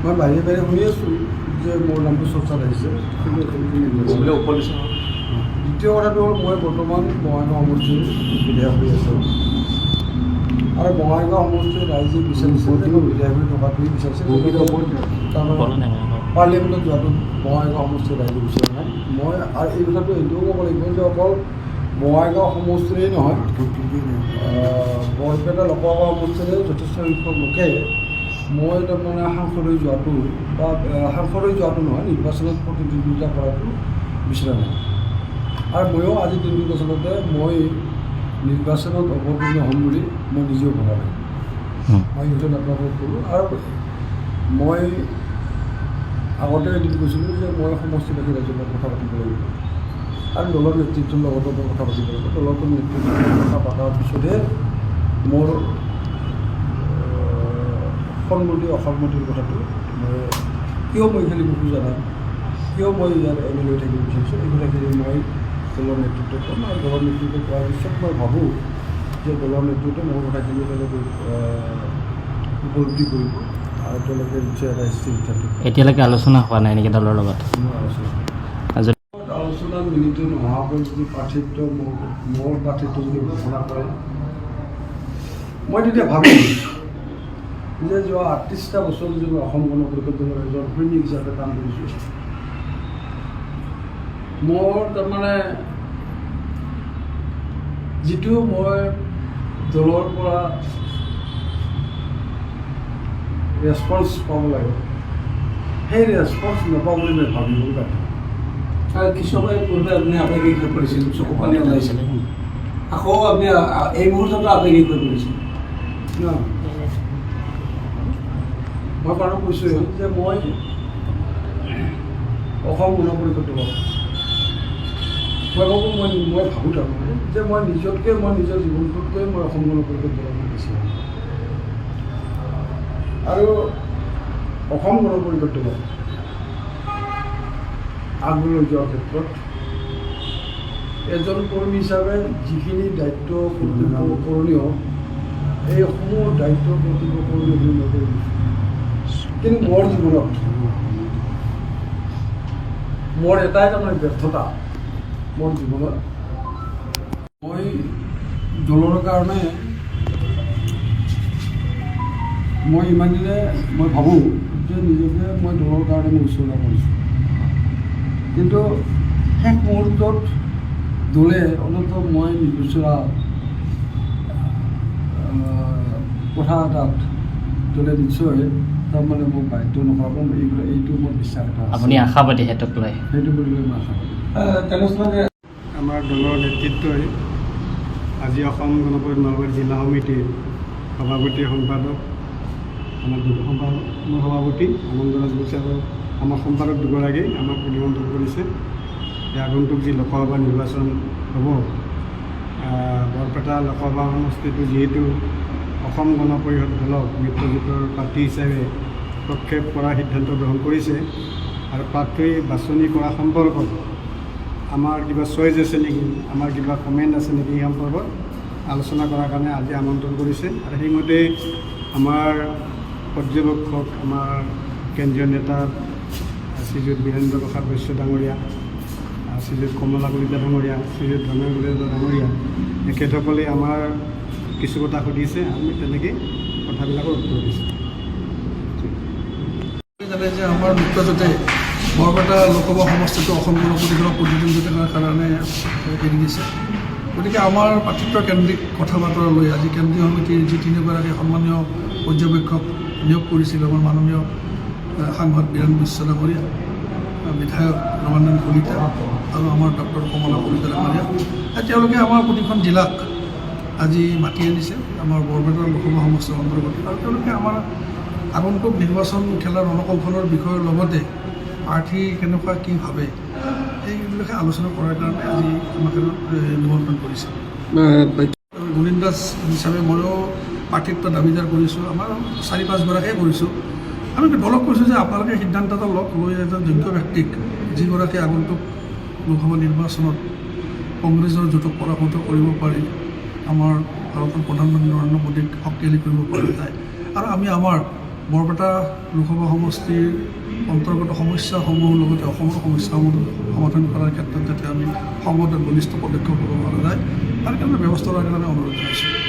মই বাহিৰে বাহিৰে শুনি আছোঁ যে মোৰ নামটো চৰ্চাত আহিছে, কিন্তু দ্বিতীয় কথাটো হ'ল মই বৰ্তমান বঙাইগাঁও সমষ্টিৰ বিধায়ক হৈ আছোঁ আৰু বঙাইগাঁও সমষ্টিৰ ৰাইজে বিচাৰিছে যে মই বিধায়ক হৈ থকাটোৱেই বিচাৰিছে, তাৰমানে পাৰ্লিয়ামেণ্টত যোৱাটো বঙাইগাঁও সমষ্টিৰ ৰাইজে বিচৰা নাই। মই আৰু এই কথাটো এইটোও ক'ব লাগিব যে অকল বঙাইগাঁও সমষ্টিৰেই নহয়, বৰপেটা লোকসভা সমষ্টিৰে যথেষ্ট সংখ্যক লোকে মই তাৰমানে সাংসদ হৈ যোৱাটো বা সাংসদ হৈ যোৱাটো নহয়, নিৰ্বাচনত প্ৰতিদ্বন্দ্বিতা কৰাটো বিচৰা নাই। আৰু ময়ো আজিৰ দিনটোত আচলতে মই নিৰ্বাচনত অৱতীৰ্ণ হ'ম বুলি মই নিজেও ভবা নাই। মই সেইটো আপোনালোকক ক'লোঁ। আৰু মই আগতে এদিন কৈছিলোঁ যে মই সমষ্টিবাসী ৰাইজৰ লগত কথা পাতিব লাগিব আৰু দলৰ নেতৃত্বৰ লগতো মই কথা পাতিব লাগিব। দলৰ নেতৃত্বৰ কথা পতাৰ পিছতহে মোৰ সন্মতি অসন্মতিৰ কথাটো মই কিয় মই খেলিব খোজা নাই, কিয় মই ইয়াৰ MLA হৈ থাকিব বিচাৰিছোঁ, এই কথাখিনি মই দলৰ নেতৃত্বক ক'ম। আৰু দলৰ নেতৃত্বক কোৱাৰ পিছত মই ভাবোঁ যে দলৰ নেতৃত্বে মোৰ কথাখিনি তেওঁলোকে উপলব্ধি কৰিব আৰু তেওঁলোকে নিশ্চয় এটা স্থিৰ। এতিয়ালৈকে আলোচনা হোৱা নাই নেকি দলৰ লগত? আলোচনা মিলিত নোহোৱাকৈ যদি পাৰ্থক্য মোৰ পাৰ্থক্য যদি ঘোষণা কৰে, মই তেতিয়া ভাবিম যে যোৱা ৩৮টা বছৰ যদি মই অসম গণ পৰিষদ দলৰ এজন সৈনিক হিচাপে কাম কৰিছোঁ, মোৰ তাৰমানে যিটো মই দলৰ পৰা ৰেছপন্স পাব লাগে, সেই ৰেছপন্স নাপাওঁ বুলি মই ভাবিব লাগে। আৰু কিছুমানে পূৰ্বে আপুনি আৱেগিক হৈ পৰিছিল, চকু পানী ওলাইছিল, আকৌ আপুনি এই মুহূৰ্ততো আৱেগিক হৈ পৰিছিল। মই কাৰণ কৈছোঁ যে মই অসম গণ পৰিষদ দলত মই ভাবোঁ মই ভাবোঁ তাৰমানে যে মই নিজতকৈ মই নিজৰ জীৱনটোতকৈ মই অসম গণ পৰিষদ দলত বেছি আৰু অসম গণ পৰিষদ দলত আগলৈ যোৱাৰ ক্ষেত্ৰত এজন কৰ্মী হিচাপে যিখিনি দায়িত্ব কৰ্তব্য কৰণীয়, এই সমূহ দায়িত্ব কৰ্তব্য কৰণীয় বুলি মই কৰি দিছোঁ। কিন্তু মোৰ জীৱনত মোৰ এটাই তাৰমানে ব্যৰ্থতা, মোৰ জীৱনত মই দলৰ কাৰণে মই ইমান দিনে মই ভাবোঁ যে নিজকে মই দলৰ কাৰণে মই উচৰ্গা কৰিছোঁ, কিন্তু শেষ মুহূৰ্তত দলে অন্ততঃ মই বিচৰা কথা এটাত দলে নিশ্চয় তাৰমানে মোক বাধ্য নকৰাব, এইটো মোৰ বিশ্বাস এটা আছে। আপুনি আশাবাদী সেইটোক লৈ? সেইটো বুলি লৈ মই আশাবাদী। আমাৰ দলৰ নেতৃত্বই আজি অসম গণ পৰিষদ নলবাৰী জিলা সমিতিৰ সভাপতি সম্পাদক, আমাৰ মোৰ সভাপতি আনন্দ ৰাজবংশী আৰু আমাৰ সম্পাদক দুগৰাকী আমাক নিমন্ত্ৰণ কৰিছে। এই আগন্তুক যি লোকসভা নিৰ্বাচন হ'ব, বৰপেটা লোকসভা সমষ্টিটো যিহেতু অসম গণ পৰিষদ দলক মিত্ৰজোঁটৰ প্ৰাৰ্থী হিচাপে প্ৰক্ষেপ কৰাৰ সিদ্ধান্ত গ্ৰহণ কৰিছে আৰু প্ৰাৰ্থী বাছনি কৰা সম্পৰ্কত আমাৰ কিবা চইচ আছে নেকি, আমাৰ কিবা কমেণ্ট আছে নেকি, এই সম্পৰ্কত আলোচনা কৰাৰ কাৰণে আজি আমন্ত্ৰণ কৰিছে। আৰু সেইমতে আমাৰ পৰ্যবেক্ষক, আমাৰ কেন্দ্ৰীয় নেতা শ্ৰীযুত বীৰেন্দ্ৰ প্ৰসাদ বৈশ্য ডাঙৰীয়া, শ্ৰীযুত কমলা কলিতা ডাঙৰীয়া, শ্ৰীযুত ধৰ্মেন্দ্ৰ কলিতা ডাঙৰীয়া, এখেতসকলে আমাৰ কিছু কথা সুধিছে, আমি তেনেকৈ কথাবিলাকৰ উত্তৰ দিছোঁ। জানে যে আমাৰ মিত্ৰজোঁটে বৰপেটা লোকসভা সমষ্টিটো অসম গণ পৰিষদৰ প্ৰতিদ্বন্দ্বিতাৰ কাৰণে এৰি দিছে। গতিকে আমাৰ পাৰ্থিত্বকেন্দ্ৰিক কথা বতৰা লৈ আজি কেন্দ্ৰীয় সমিতিৰ যি তিনিগৰাকী সন্মানীয় পৰ্যবেক্ষক নিয়োগ কৰিছিল, আমাৰ মাননীয় সাংসদ বীৰেন্দ্ৰ বৈশ্য ডাঙৰীয়া, বিধায়ক ৰমানন্দ কলিতা আৰু আমাৰ ডক্টৰ কমলা কলিতা ডাঙৰীয়া, তেওঁলোকে আমাৰ প্ৰতিখন জিলাক আজি মাতি আনিছে আমাৰ বৰপেটা লোকসভা সমষ্টিৰ অন্তৰ্গত। আৰু তেওঁলোকে আমাৰ আগন্তুক নিৰ্বাচন খেলাৰ ৰণকৌশলৰ বিষয়ৰ লগতে প্ৰাৰ্থী কেনেকুৱা কি ভাবে এইবিলাকে আলোচনা কৰাৰ কাৰণে আজি আমাক নিমন্ত্ৰণ কৰিছে। গুণীন দাস হিচাপে ময়ো প্ৰাৰ্থিত্ব দাবীদাৰ কৰিছোঁ, আমাৰ ৪-৫গৰাকীয়ে কৰিছোঁ। আমি দলক কৈছোঁ যে আপোনালোকে সিদ্ধান্ত এটা লওক, লৈ এজন যোগ্য ব্যক্তিক, যিগৰাকী আগন্তুক লোকসভা নিৰ্বাচনত কংগ্ৰেছৰ জোঁটক পৰাভূত কৰিব পাৰি, আমাৰ ভাৰতৰ প্ৰধানমন্ত্ৰী নৰেন্দ্ৰ মোদীক শক্তিশালী কৰিব পৰা যায়। আৰু আমি আমাৰ বৰপেটা লোকসভা সমষ্টিৰ অন্তৰ্গত সমস্যাসমূহৰ লগতে অসমৰ সমস্যাসমূহ সমাধান কৰাৰ ক্ষেত্ৰত যাতে আমি সংগঠন বলিষ্ঠ পদক্ষেপ ল'ব পৰা যায় তাৰ কাৰণে ব্যৱস্থা লোৱাৰ কাৰণে অনুৰোধ জনাইছোঁ।